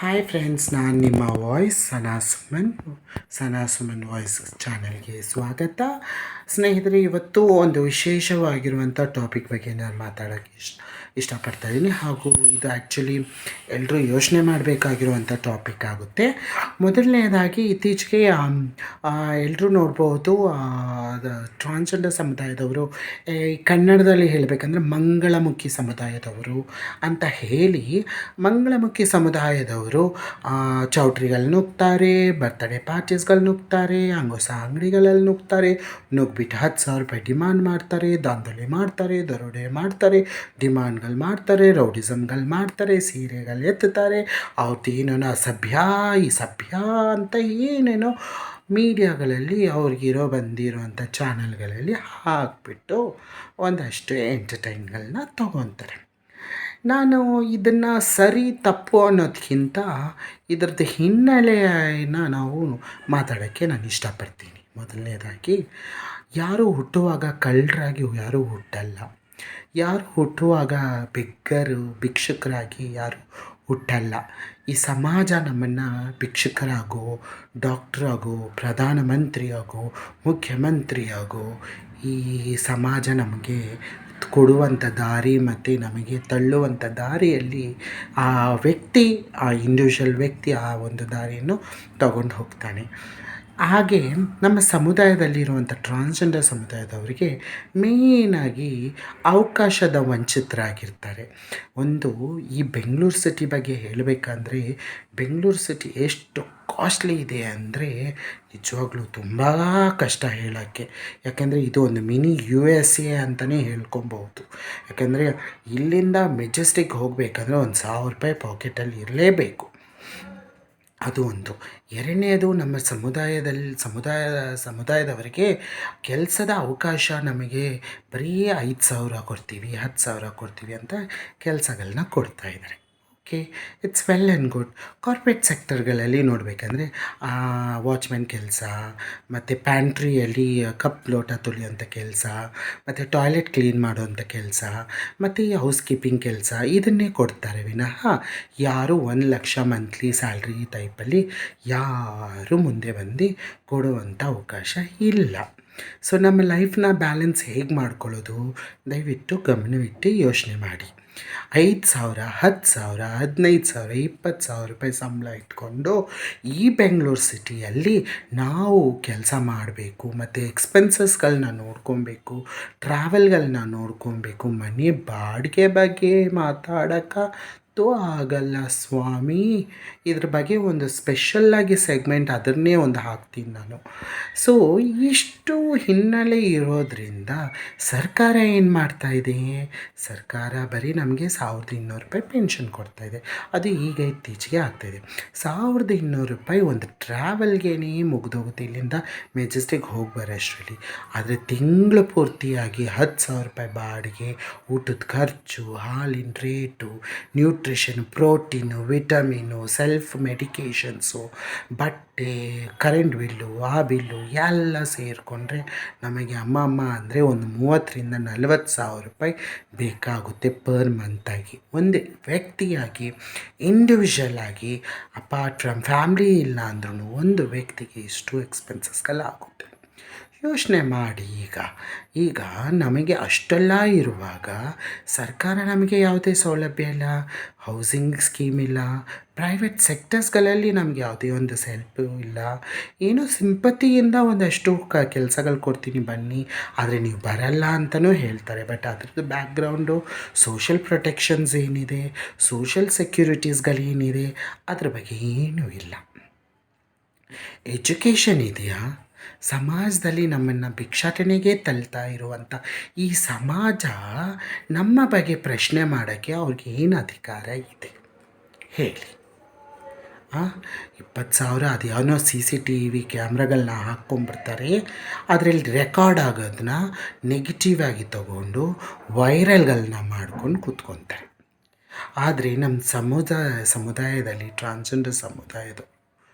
Hi friends, ನಾನು ನಿಮ್ಮ voice Sana Suman voice ಚಾನಲ್ಗೆ ಸ್ವಾಗತ. ಸ್ನೇಹಿತರೆ, ಇವತ್ತು ಒಂದು ವಿಶೇಷವಾಗಿರುವಂಥ ಟಾಪಿಕ್ ಬಗ್ಗೆ ನಾನು ಮಾತಾಡೋಕ್ಕೆ ಇಷ್ಟಪಡ್ತಾಯಿದ್ದೀನಿ. ಹಾಗೂ ಇದು ಆ್ಯಕ್ಚುಲಿ ಎಲ್ಲರೂ ಯೋಚನೆ ಮಾಡಬೇಕಾಗಿರುವಂಥ ಟಾಪಿಕ್ ಆಗುತ್ತೆ. ಮೊದಲನೇದಾಗಿ ಇತ್ತೀಚೆಗೆ ಎಲ್ಲರೂ ನೋಡ್ಬೋದು, ಟ್ರಾನ್ಸ್ಜೆಂಡರ್ ಸಮುದಾಯದವರು, ಕನ್ನಡದಲ್ಲಿ ಹೇಳಬೇಕಂದ್ರೆ ಮಂಗಳಮುಖಿ ಸಮುದಾಯದವರು ಅಂತ ಹೇಳಿ, ಮಂಗಳಮುಖಿ ಸಮುದಾಯದವರು ಚೌಟ್ರಿಗಳು ನುಗ್ತಾರೆ, ಬರ್ತ್ಡೇ ಪಾರ್ಟೀಸ್ಗಳು ನುಗ್ತಾರೆ, ಹೊಸ ಅಂಗಡಿಗಳಲ್ಲಿ ನುಗ್ತಾರೆ, ನುಗ್ಬಿಟ್ಟು 10,000 ರೂಪಾಯಿ ಡಿಮಾಂಡ್ ಮಾಡ್ತಾರೆ, ದಾಂಧಲೆ ಮಾಡ್ತಾರೆ, ದರೋಡೆ ಮಾಡ್ತಾರೆ, ಡಿಮಾಂಡ್ಗಳು ಮಾಡ್ತಾರೆ, ರೌಡಿಸಮ್ಗಳು ಮಾಡ್ತಾರೆ, ಸೀರೆಗಳು ಎತ್ತುತ್ತಾರೆ, ಅವ್ರದ್ದು ಏನೇನೋ ಈ ಸಭ್ಯ ಅಂತ ಏನೇನೋ ಮೀಡಿಯಾಗಳಲ್ಲಿ ಬಂದಿರೋವಂಥ ಚಾನಲ್ಗಳಲ್ಲಿ ಹಾಕಿಬಿಟ್ಟು ಒಂದಷ್ಟು ಎಂಟರ್ಟೈನ್ಗಳನ್ನ ತೊಗೊತಾರೆ. ನಾನು ಇದನ್ನು ಸರಿ ತಪ್ಪು ಅನ್ನೋದಕ್ಕಿಂತ ಇದರದ್ದು ಹಿನ್ನೆಲೆಯನ್ನು ನಾವು ಮಾತಾಡೋಕ್ಕೆ ನಾನು ಇಷ್ಟಪಡ್ತೀನಿ. ಮೊದಲನೇದಾಗಿ, ಯಾರು ಹುಟ್ಟುವಾಗ ಕಳ್ಳರಾಗಿ ಯಾರೂ ಹುಟ್ಟಲ್ಲ. ಯಾರು ಹುಟ್ಟುವಾಗ ಭಿಕ್ಷುಕರಾಗಿ ಯಾರು ಹುಟ್ಟಲ್ಲ. ಈ ಸಮಾಜ ನಮ್ಮನ್ನು ಭಿಕ್ಷುಕರಾಗೋ, ಡಾಕ್ಟ್ರಾಗೋ, ಪ್ರಧಾನಮಂತ್ರಿಯಾಗೋ, ಮುಖ್ಯಮಂತ್ರಿಯಾಗೋ ಈ ಸಮಾಜ ನಮಗೆ ಕೊಡುವಂಥ ದಾರಿ ಮತ್ತು ನಮಗೆ ತಳ್ಳುವಂಥ ದಾರಿಯಲ್ಲಿ ಆ ವ್ಯಕ್ತಿ, ಆ ಇಂಡಿವಿಜುವಲ್ ವ್ಯಕ್ತಿ ಆ ಒಂದು ದಾರಿಯನ್ನು ತಗೊಂಡು ಹೋಗ್ತಾನೆ. ಹಾಗೆ ನಮ್ಮ ಸಮುದಾಯದಲ್ಲಿರುವಂಥ ಟ್ರಾನ್ಸ್ಜೆಂಡರ್ ಸಮುದಾಯದವರಿಗೆ ಮೇಯ್ನಾಗಿ ಅವಕಾಶದ ವಂಚಿತರಾಗಿರ್ತಾರೆ. ಒಂದು ಈ ಬೆಂಗಳೂರು ಸಿಟಿ ಬಗ್ಗೆ ಹೇಳಬೇಕಂದ್ರೆ, ಬೆಂಗಳೂರು ಸಿಟಿ ಎಷ್ಟು ಕಾಸ್ಟ್ಲಿ ಇದೆ ಅಂದರೆ ನಿಜವಾಗ್ಲೂ ತುಂಬ ಕಷ್ಟ ಹೇಳೋಕ್ಕೆ. ಯಾಕೆಂದರೆ ಇದು ಒಂದು ಮಿನಿ USA ಅಂತಲೇ ಹೇಳ್ಕೊಬೋದು. ಯಾಕೆಂದರೆ ಇಲ್ಲಿಂದ ಮೆಜೆಸ್ಟಿಕ್ ಹೋಗಬೇಕಂದ್ರೆ 1,000 ರೂಪಾಯಿ ಪಾಕೆಟಲ್ಲಿ ಇರಲೇಬೇಕು. ಅದು ಒಂದು. ಎರಡನೇದು, ನಮ್ಮ ಸಮುದಾಯದವರಿಗೆ ಕೆಲಸದ ಅವಕಾಶ ನಮಗೆ ಬರೀ 5,000 ಕೊಡ್ತೀವಿ, 10,000 ಕೊಡ್ತೀವಿ ಅಂತ ಕೆಲಸಗಳನ್ನ ಕೊಡ್ತಾಯಿದ್ದಾರೆ. Okay, it's well and good. Corporate ಸೆಕ್ಟರ್ಗಳಲ್ಲಿ ನೋಡಬೇಕಂದ್ರೆ ವಾಚ್ಮೆನ್ ಕೆಲಸ, ಮತ್ತು ಪ್ಯಾಂಟ್ರಿಯಲ್ಲಿ ಕಪ್ ಲೋಟ ತೊಳೆಯುವಂಥ ಕೆಲಸ, ಮತ್ತು ಟಾಯ್ಲೆಟ್ ಕ್ಲೀನ್ ಮಾಡುವಂಥ ಕೆಲಸ, ಮತ್ತು ಈ ಹೌಸ್ ಕೀಪಿಂಗ್ ಕೆಲಸ ಇದನ್ನೇ ಕೊಡ್ತಾರೆ ವಿನಃ ಯಾರು 1,00,000 ಮಂತ್ಲಿ ಸ್ಯಾಲ್ರಿ ಟೈಪಲ್ಲಿ ಯಾರು ಮುಂದೆ ಬಂದು ಕೊಡುವಂಥ ಅವಕಾಶ ಇಲ್ಲ. ಸೊ ನಮ್ಮ ಲೈಫ್ನ ಬ್ಯಾಲೆನ್ಸ್ ಹೇಗೆ ಮಾಡ್ಕೊಳ್ಳೋದು, ದಯವಿಟ್ಟು ಗಮನವಿಟ್ಟು ಯೋಚನೆ ಮಾಡಿ. 5,000, 10,000, 15,000, 20,000 ರೂಪಾಯಿ ಸಂಬಳ ಇಟ್ಕೊಂಡು ಈ ಬೆಂಗಳೂರು ಸಿಟಿಯಲ್ಲಿ ನಾವು ಕೆಲಸ ಮಾಡಬೇಕು, ಮತ್ತು ಎಕ್ಸ್ಪೆನ್ಸಸ್ಗಳನ್ನ ನೋಡ್ಕೊಬೇಕು, ಟ್ರಾವೆಲ್ಗಳನ್ನ ನೋಡ್ಕೊಬೇಕು. ಮನೆ ಬಾಡಿಗೆ ಬಗ್ಗೆ ಮಾತಾಡೋಕ್ಕಂತೂ ಆಗಲ್ಲ ಸ್ವಾಮಿ. ಇದ್ರ ಬಗ್ಗೆ ಒಂದು ಸ್ಪೆಷಲ್ಲಾಗಿ ಸೆಗ್ಮೆಂಟ್ ಅದನ್ನೇ ಒಂದು ಹಾಕ್ತೀನಿ ನಾನು. ಸೊ ಇಷ್ಟು ಹಿನ್ನೆಲೆ ಇರೋದರಿಂದ ಸರ್ಕಾರ ಏನು ಮಾಡ್ತಾಯಿದೆ, ಸರ್ಕಾರ ಬರೀ ನಮಗೆ 1,200 ರೂಪಾಯಿ ಪೆನ್ಷನ್ ಕೊಡ್ತಾಯಿದೆ. ಅದು ಈಗ ಇತ್ತೀಚೆಗೆ ಆಗ್ತಾಯಿದೆ. 1,200 ರೂಪಾಯಿ ಒಂದು ಟ್ರಾವೆಲ್ಗೇನೆ ಮುಗಿದೋಗುತ್ತೆ ಇಲ್ಲಿಂದ ಮೆಜೆಸ್ಟಿಕ್ ಹೋಗಿ ಬರೋಷ್ಟರಲ್ಲಿ. ಆದರೆ ತಿಂಗಳು ಪೂರ್ತಿಯಾಗಿ 10,000 ರೂಪಾಯಿ ಬಾಡಿಗೆ, ಊಟದ ಖರ್ಚು, ಹಾಲಿನ rate, nutrition, protein, vitamin, self medications, ಬಟ್ಟೆ, ಕರೆಂಟ್ ಬಿಲ್ಲು, ಆ ಬಿಲ್ಲು ಎಲ್ಲ ಸೇರಿಕೊಂಡ್ರೆ ನಮಗೆ ಅಮ್ಮ ಅಂದರೆ ಒಂದು 30,000-40,000 ರೂಪಾಯಿ ಬೇಕಾಗುತ್ತೆ ಪರ್ ಮಂತಾಗಿ. ಒಂದು ವ್ಯಕ್ತಿಯಾಗಿ, ಇಂಡಿವಿಜುವಲ್ ಆಗಿ, ಅಪಾರ್ಟ್ ಫ್ರಮ್ ಫ್ಯಾಮ್ಲಿ ಇಲ್ಲ ಅಂದ್ರೂ ಒಂದು ವ್ಯಕ್ತಿಗೆ ಇಷ್ಟು ಎಕ್ಸ್ಪೆನ್ಸಸ್ಗಳಾಗುತ್ತೆ. ಯೋಚನೆ ಮಾಡಿ. ಈಗ ನಮಗೆ ಅಷ್ಟೆಲ್ಲ ಇರುವಾಗ ಸರ್ಕಾರ ನಮಗೆ ಯಾವುದೇ ಸೌಲಭ್ಯ ಇಲ್ಲ, ಹೌಸಿಂಗ್ ಸ್ಕೀಮ್ ಇಲ್ಲ, ಪ್ರೈವೇಟ್ ಸೆಕ್ಟರ್ಸ್ಗಳಲ್ಲಿ ನಮಗೆ ಯಾವುದೇ ಒಂದು ಸೆಲ್ಪು ಇಲ್ಲ. ಏನೋ ಸಿಂಪತಿಯಿಂದ ಒಂದಷ್ಟು ಕೆಲಸಗಳು ಕೊಡ್ತೀನಿ ಬನ್ನಿ, ಆದರೆ ನೀವು ಬರಲ್ಲ ಅಂತಲೂ ಹೇಳ್ತಾರೆ. ಬಟ್ ಅದ್ರದ್ದು ಬ್ಯಾಕ್ಗ್ರೌಂಡು, ಸೋಷಲ್ ಪ್ರೊಟೆಕ್ಷನ್ಸ್ ಏನಿದೆ, ಸೋಷಲ್ ಸೆಕ್ಯೂರಿಟೀಸ್ಗಳೇನಿದೆ ಅದ್ರ ಬಗ್ಗೆ ಏನೂ ಇಲ್ಲ. ಎಜುಕೇಷನ್ ಇದೆಯಾ? ಸಮಾಜದಲ್ಲಿ ನಮ್ಮನ್ನು ಭಿಕ್ಷಾಟನೆಗೆ ತಳ್ತಾ ಇರುವಂಥ ಈ ಸಮಾಜ ನಮ್ಮ ಬಗ್ಗೆ ಪ್ರಶ್ನೆ ಮಾಡೋಕ್ಕೆ ಅವ್ರಿಗೆ ಏನು ಅಧಿಕಾರ ಇದೆ ಹೇಳಿ? 20,000 ಅದು ಯಾವನೋ CCTV ಕ್ಯಾಮ್ರಾಗಳನ್ನ ಹಾಕ್ಕೊಂಡ್ಬಿಡ್ತಾರೆ, ಅದರಲ್ಲಿ ರೆಕಾರ್ಡ್ ಆಗೋದನ್ನ ನೆಗೆಟಿವ್ ಆಗಿ ತಗೊಂಡು ವೈರಲ್ಗಳನ್ನ ಮಾಡ್ಕೊಂಡು ಕೂತ್ಕೊತಾರೆ. ಆದರೆ ನಮ್ಮ ಸಮುದಾಯದಲ್ಲಿ ಟ್ರಾನ್ಸ್ಜೆಂಡರ್ ಸಮುದಾಯದ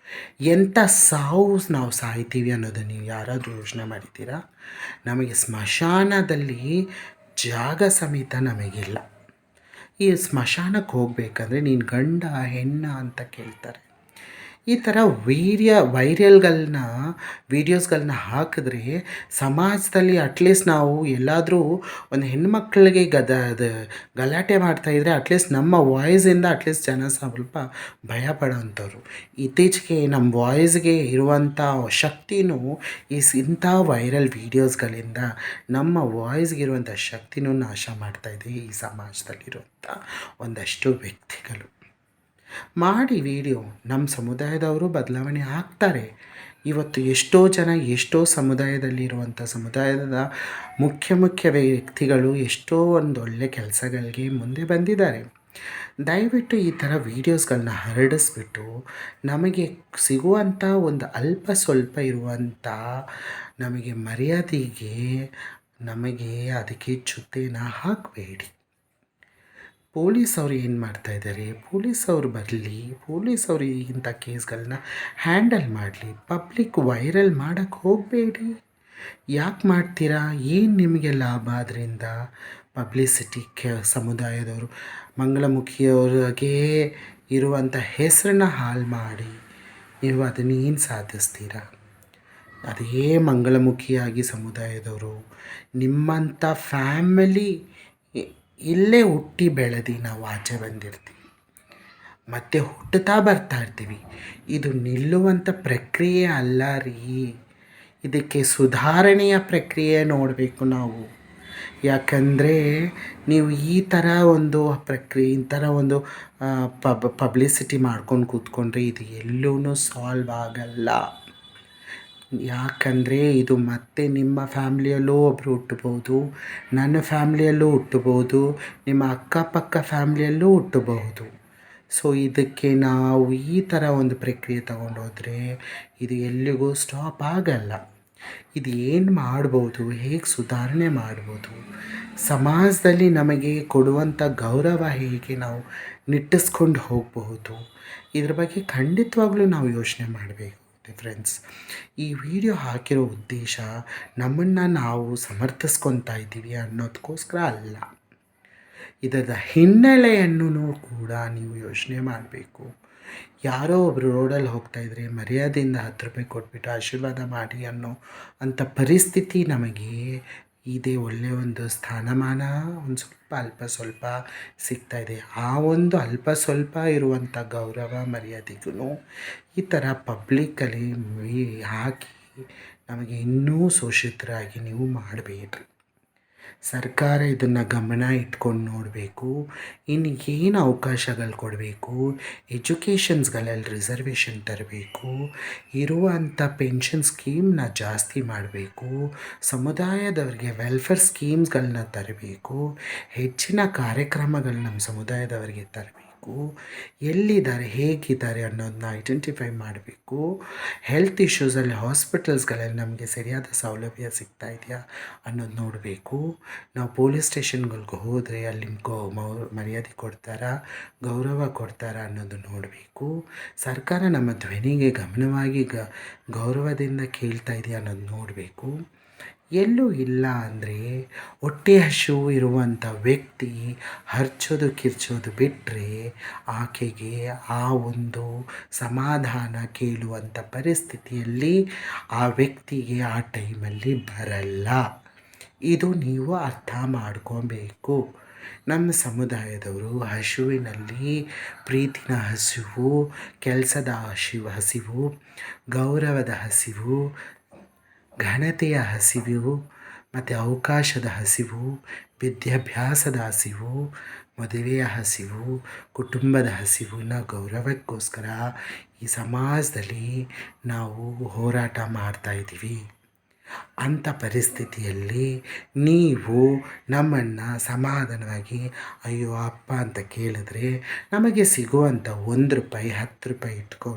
ಎಂಥ ನಾವು ಸಾಯ್ತೀವಿ ಅನ್ನೋದನ್ನು ನೀವು ಯಾರಾದರೂ ಯೋಚನೆ ಮಾಡಿದ್ದೀರಾ? ನಮಗೆ ಸ್ಮಶಾನದಲ್ಲಿ ಜಾಗ ಸಮೇತ ನಮಗಿಲ್ಲ. ಈ ಸ್ಮಶಾನಕ್ಕೆ ಹೋಗಬೇಕಂದ್ರೆ ನೀನು ಗಂಡ ಹೆಣ್ಣ ಅಂತ ಕೇಳ್ತಾರೆ. ಈ ಥರ ವೀಡಿಯೋಸ್ಗಳನ್ನ ಹಾಕಿದ್ರೆ ಸಮಾಜದಲ್ಲಿ ಅಟ್ಲೀಸ್ಟ್ ನಾವು ಎಲ್ಲಾದರೂ ಒಂದು ಹೆಣ್ಮಕ್ಳಿಗೆ ಗಲಾಟೆ ಮಾಡ್ತಾಯಿದ್ರೆ ಅಟ್ಲೀಸ್ಟ್ ನಮ್ಮ ವಾಯ್ಸಿಂದ ಅಟ್ಲೀಸ್ಟ್ ಜನ ಸ್ವಲ್ಪ ಭಯ ಪಡೋವಂಥವ್ರು. ಇತ್ತೀಚೆಗೆ ನಮ್ಮ ವಾಯ್ಸ್ಗೆ ಇರುವಂಥ ಶಕ್ತಿನೂ ಇಂಥ ವೈರಲ್ ವೀಡಿಯೋಸ್ಗಳಿಂದ ನಮ್ಮ ವಾಯ್ಸ್ಗಿರುವಂಥ ಶಕ್ತಿನೂ ನಾಶ ಮಾಡ್ತಾಯಿದೆ ಈ ಸಮಾಜದಲ್ಲಿರುವಂಥ ಒಂದಷ್ಟು ವ್ಯಕ್ತಿಗಳು. ಮಾಡಿ ವೀಡಿಯೋ, ನಮ್ಮ ಸಮುದಾಯದವರು ಬದಲಾವಣೆ ಆಗ್ತಾರೆ. ಇವತ್ತು ಎಷ್ಟೋ ಜನ ಎಷ್ಟೋ ಸಮುದಾಯದ ಮುಖ್ಯ ವ್ಯಕ್ತಿಗಳು ಎಷ್ಟೋ ಒಂದೊಳ್ಳೆ ಕೆಲಸಗಳಿಗೆ ಮುಂದೆ ಬಂದಿದ್ದಾರೆ. ದಯವಿಟ್ಟು ಈ ಥರ ವೀಡಿಯೋಸ್ಗಳನ್ನ ಹರಡಿಸ್ಬಿಟ್ಟು ನಮಗೆ ಸಿಗುವಂಥ ಒಂದು ಅಲ್ಪ ಸ್ವಲ್ಪ ಇರುವಂಥ ನಮಗೆ ಮರ್ಯಾದೆಗೆ ನಮಗೆ ಅದಕ್ಕೆ ಚ್ಯುತಿನ ಹಾಕಬೇಡಿ. ಪೊಲೀಸವ್ರು ಏನು ಮಾಡ್ತಾಯಿದ್ದಾರೆ, ಪೊಲೀಸವ್ರು ಬರಲಿ, ಪೊಲೀಸವ್ರು ಇಂಥ ಕೇಸ್ಗಳನ್ನ ಹ್ಯಾಂಡಲ್ ಮಾಡಲಿ. ಪಬ್ಲಿಕ್ ವೈರಲ್ ಮಾಡೋಕ್ಕೆ ಹೋಗಬೇಡಿ. ಯಾಕೆ ಮಾಡ್ತೀರಾ? ಏನು ನಿಮಗೆ ಲಾಭ ಅದರಿಂದ? ಪಬ್ಲಿಸಿಟಿ ಸಮುದಾಯದವರು ಮಂಗಳಮುಖಿಯವ್ರಿಗೆ ಇರುವಂಥ ಹೆಸರನ್ನ ಹಾಳು ಮಾಡಿ ನೀವು ಅದನ್ನೇನು ಸಾಧಿಸ್ತೀರಾ? ಅದೇ ಮಂಗಳಮುಖಿಯಾಗಿ ಸಮುದಾಯದವರು ನಿಮ್ಮಂಥ ಫ್ಯಾಮಿಲಿ ಇಲ್ಲೇ ಹುಟ್ಟಿ ಬೆಳೆದು ನಾವು ಆಚೆ ಬಂದಿರ್ತೀವಿ, ಮತ್ತೆ ಹುಟ್ಟುತ್ತಾ ಬರ್ತಾ ಇರ್ತೀವಿ. ಇದು ನಿಲ್ಲುವಂಥ ಪ್ರಕ್ರಿಯೆ ಅಲ್ಲ ರೀ. ಇದಕ್ಕೆ ಸುಧಾರಣೆಯ ಪ್ರಕ್ರಿಯೆ ನೋಡಬೇಕು ನಾವು. ಯಾಕಂದರೆ ನೀವು ಈ ಥರ ಒಂದು ಈ ಥರ ಒಂದು ಪಬ್ಲಿಸಿಟಿ ಮಾಡ್ಕೊಂಡು ಕೂತ್ಕೊಂಡ್ರೆ ಇದು ಎಲ್ಲೂ ಸಾಲ್ವ್ ಆಗಲ್ಲ. ಯಾಕಂದರೆ ಇದು ಮತ್ತೆ ನಿಮ್ಮ ಫ್ಯಾಮ್ಲಿಯಲ್ಲೂ ಒಬ್ಬರು ಹುಟ್ಟಬಹುದು, ನನ್ನ ಫ್ಯಾಮ್ಲಿಯಲ್ಲೂ ಹುಟ್ಟಬಹುದು, ನಿಮ್ಮ ಅಕ್ಕಪಕ್ಕ ಫ್ಯಾಮ್ಲಿಯಲ್ಲೂ ಹುಟ್ಟಬಹುದು. ಸೊ ಇದಕ್ಕೆ ನಾವು ಈ ಥರ ಒಂದು ಪ್ರಕ್ರಿಯೆ ತಗೊಂಡೋದ್ರೆ ಇದು ಎಲ್ಲಿಗೂ ಸ್ಟಾಪ್ ಆಗಲ್ಲ. ಇದು ಏನು ಮಾಡ್ಬೋದು, ಹೇಗೆ ಸುಧಾರಣೆ ಮಾಡ್ಬೋದು, ಸಮಾಜದಲ್ಲಿ ನಮಗೆ ಕೊಡುವಂಥ ಗೌರವ ಹೇಗೆ ನಾವು ನಿಟ್ಟಿಸ್ಕೊಂಡು ಹೋಗಬಹುದು, ಇದ್ರ ಬಗ್ಗೆ ಖಂಡಿತವಾಗ್ಲೂ ನಾವು ಯೋಚನೆ ಮಾಡಬೇಕು ಫ್ರೆಂಡ್ಸ್. ಈ ವಿಡಿಯೋ ಹಾಕಿರೋ ಉದ್ದೇಶ ನಮ್ಮನ್ನು ನಾವು ಸಮರ್ಥಿಸ್ಕೊತಾ ಇದ್ದೀವಿ ಅನ್ನೋದಕ್ಕೋಸ್ಕರ ಅಲ್ಲ. ಇದರ ಹಿನ್ನೆಲೆಯನ್ನು ಕೂಡ ನೀವು ಯೋಚನೆ ಮಾಡಬೇಕು. ಯಾರೋ ಒಬ್ಬರು ರೋಡಲ್ಲಿ ಹೋಗ್ತಾಯಿದ್ರೆ ಮರ್ಯಾದೆಯಿಂದ 10 ರೂಪಾಯಿ ಕೊಟ್ಬಿಟ್ಟು ಆಶೀರ್ವಾದ ಮಾಡಿ ಅಂಥ ಪರಿಸ್ಥಿತಿ ನಮಗೆ ಇದೇ ಒಳ್ಳೆಯ ಒಂದು ಸ್ಥಾನಮಾನ ಒಂದು ಅಲ್ಪ ಸ್ವಲ್ಪ ಸಿಗ್ತಾಯಿದೆ. ಆ ಒಂದು ಅಲ್ಪ ಸ್ವಲ್ಪ ಇರುವಂಥ ಗೌರವ ಮರ್ಯಾದೆಗೂ ಈ ಥರ ಪಬ್ಲಿಕ್ಕಲ್ಲಿ ಹಾಕಿ ನಮಗೆ ಇನ್ನೂ ಶೋಷಿತರಾಗಿ ನೀವು ಮಾಡಬೇಡ್ರಿ. ಸರ್ಕಾರ ಇದನ್ನು ಗಮನ ಇಟ್ಕೊಂಡು ನೋಡಬೇಕು. ಇನ್ನು ಏನು ಅವಕಾಶಗಳು ಕೊಡಬೇಕು, ಎಜುಕೇಷನ್ಸ್ಗಳಲ್ಲಿ ರಿಸರ್ವೇಷನ್ ತರಬೇಕು, ಇರುವಂಥ ಪೆನ್ಷನ್ ಸ್ಕೀಮ್ನ ಜಾಸ್ತಿ ಮಾಡಬೇಕು, ಸಮುದಾಯದವರಿಗೆ ವೆಲ್ಫೇರ್ ಸ್ಕೀಮ್ಸ್ಗಳನ್ನ ತರಬೇಕು, ಹೆಚ್ಚಿನ ಕಾರ್ಯಕ್ರಮಗಳು ನಮ್ಮ ಸಮುದಾಯದವರಿಗೆ ತರಬೇಕು, ಎಲ್ಲಿದ್ದಾರೆ ಹೇಗಿದ್ದಾರೆ ಅನ್ನೋದನ್ನ ಐಡೆಂಟಿಫೈ ಮಾಡಬೇಕು. ಹೆಲ್ತ್ ಇಶ್ಯೂಸಲ್ಲಿ ಹಾಸ್ಪಿಟಲ್ಸ್ಗಳಲ್ಲಿ ನಮಗೆ ಸರಿಯಾದ ಸೌಲಭ್ಯ ಸಿಗ್ತಾ ಇದೆಯಾ ಅನ್ನೋದು ನೋಡಬೇಕು. ನಾವು ಪೊಲೀಸ್ ಸ್ಟೇಷನ್ಗಳಿಗೆ ಹೋದರೆ ಅಲ್ಲಿ ಮರ್ಯಾದೆ ಕೊಡ್ತಾರಾ, ಗೌರವ ಕೊಡ್ತಾರಾ ಅನ್ನೋದು ನೋಡಬೇಕು. ಸರ್ಕಾರ ನಮ್ಮ ಧ್ವನಿಗೆ ಗಮನವಾಗಿ ಗೌರವದಿಂದ ಕೇಳ್ತಾ ಇದೆಯಾ ಅನ್ನೋದು ನೋಡಬೇಕು. ಎಲ್ಲೂ ಇಲ್ಲ ಅಂದರೆ ಹೊಟ್ಟೆ ಹಸಿವು ಇರುವಂಥ ವ್ಯಕ್ತಿ ಕಿರ್ಚೋದು ಬಿಟ್ಟರೆ ಆಕೆಗೆ ಆ ಒಂದು ಸಮಾಧಾನ ಕೇಳುವಂಥ ಪರಿಸ್ಥಿತಿಯಲ್ಲಿ ಆ ವ್ಯಕ್ತಿಗೆ ಆ ಟೈಮಲ್ಲಿ ಬರಲ್ಲ. ಇದು ನೀವು ಅರ್ಥ ಮಾಡ್ಕೊಬೇಕು. ನಮ್ಮ ಸಮುದಾಯದವರು ಹಸಿವಿನಲ್ಲಿ ಪ್ರೀತಿನ ಹಸಿವು, ಕೆಲಸದ ಹಸಿವು, ಗೌರವದ ಹಸಿವು, ಘನತೆಯ ಹಸಿವು ಮತ್ತು ಅವಕಾಶದ ಹಸಿವು, ವಿದ್ಯಾಭ್ಯಾಸದ ಹಸಿವು, ಮದುವೆಯ ಹಸಿವು, ಕುಟುಂಬದ ಹಸಿವಿನ ಗೌರವಕ್ಕೋಸ್ಕರ ಈ ಸಮಾಜದಲ್ಲಿ ನಾವು ಹೋರಾಟ ಮಾಡ್ತಾಯಿದ್ದೀವಿ. ಅಂಥ ಪರಿಸ್ಥಿತಿಯಲ್ಲಿ ನೀವು ನಮ್ಮನ್ನು ಸಮಾಧಾನವಾಗಿ ಅಯ್ಯೋ ಅಪ್ಪ ಅಂತ ಕೇಳಿದ್ರೆ ನಮಗೆ ಸಿಗುವಂಥ 1 ರೂಪಾಯಿ 10 ರೂಪಾಯಿ ಇಟ್ಕೊಂಡು